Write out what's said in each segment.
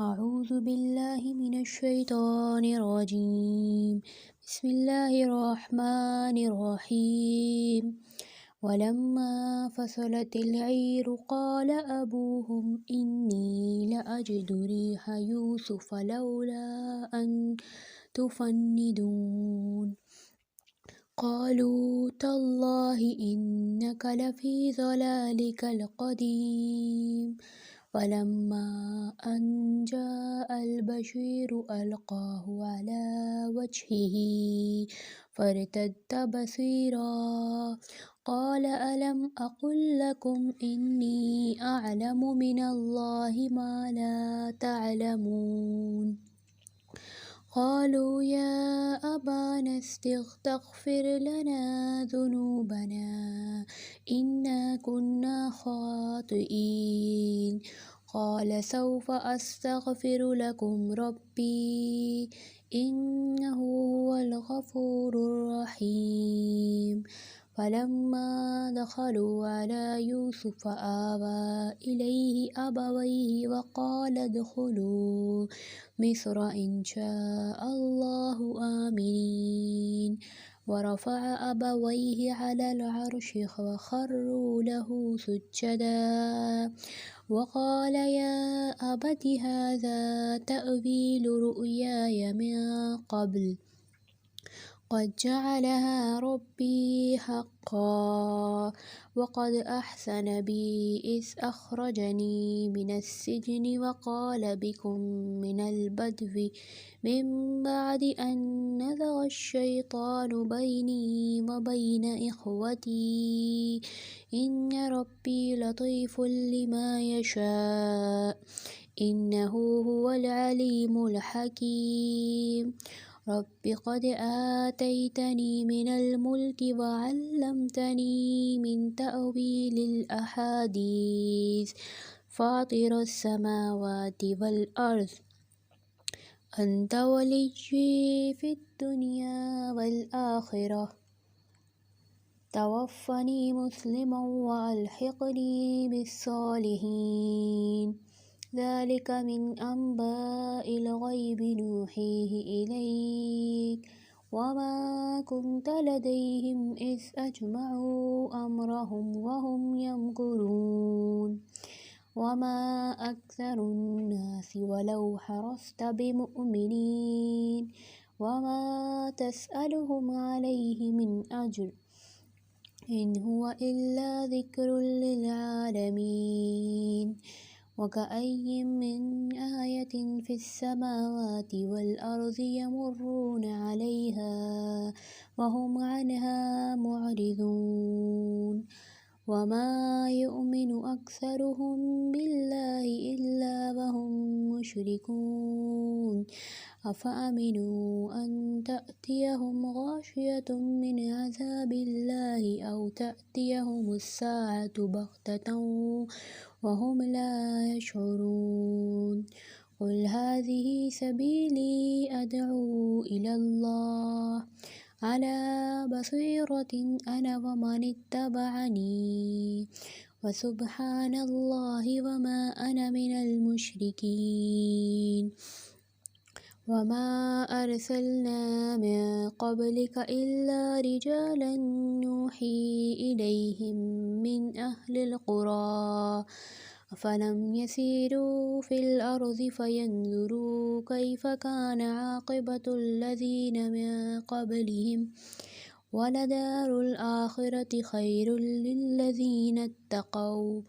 أعوذ بالله من الشيطان الرجيم. بسم الله الرحمن الرحيم. ولما فصلت العير قال أبوهم إني لأجد ريح يوسف لولا أن تفندون. قالوا تالله إنك لفي ضلالك القديم. فلما أن جاء البشير ألقاه على وجهه فارتد بصيرا قال ألم أقل لكم إني أعلم من الله ما لا تعلمون. قالوا يا أبانا استغفر لنا ذنوبنا إنا كنا خاطئين. قال سوف أستغفر لكم ربي إنه هو الغفور الرحيم. فلما دخلوا على يوسف آوى إليه أبويه وقال ادخلوا مصر إن شاء الله آمنين. ورفع أبويه على العرش وخروا له سجدا وقال يا أبت هذا تأويل رؤياي من قبل قد جعلها ربي حقا وقد أحسن بي إذ أخرجني من السجن وقال بكم من البدو من بعد أن نزغ الشيطان بيني وبين إخوتي إن ربي لطيف لما يشاء إنه هو العليم الحكيم. رب قد آتيتني من الملك وعلمتني من تأويل الأحاديث فاطر السماوات والأرض أنت وليي في الدنيا والآخرة توفني مسلما وألحقني بالصالحين. ذلك من أنباء الغيب نوحيه إليك وما كنت لديهم إذ أجمعوا أمرهم وهم يمكرون. وما أكثر الناس ولو حرصت بمؤمنين وما تسألهم عليه من أجر إن هو إلا ذكر للعالمين. وكأي من آية في السماوات والأرض يمرون عليها وهم عنها معرضون. وما يؤمن أكثرهم بالله إلا وهم مشركون. أفأمنوا أن تأتيهم غاشية من عذاب الله أو تأتيهم الساعة بغتة وهم لا يشعرون. قل هذه سبيلي أدعو إلى الله على بصيرة أنا ومن اتبعني وسبحان الله وما أنا من المشركين. وما أرسلنا من قبلك إلا رجالا نوحي إليهم من أهل القرى أفلم يسيروا في الأرض فينظروا كيف كان عاقبة الذين من قبلهم ولدار الآخرة خير للذين اتقوا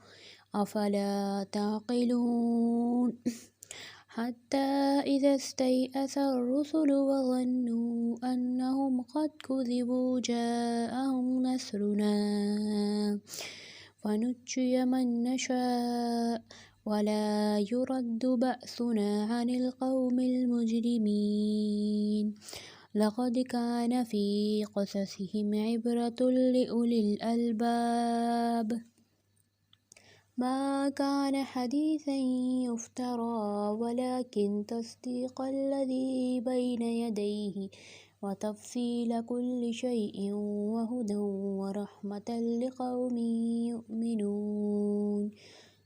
أفلا تعقلون. حتى إذا استيأس الرسل وظنوا أنهم قد كذبوا جاءهم نصرنا فنجي من نشاء ولا يرد بأسنا عن القوم المجرمين. لقد كان في قصصهم عبرة لأولي الألباب ما كان حديثا يفترى ولكن تصديق الذي بين يديه وتفصيل كل شيء وهدى ورحمة لقوم يؤمنون.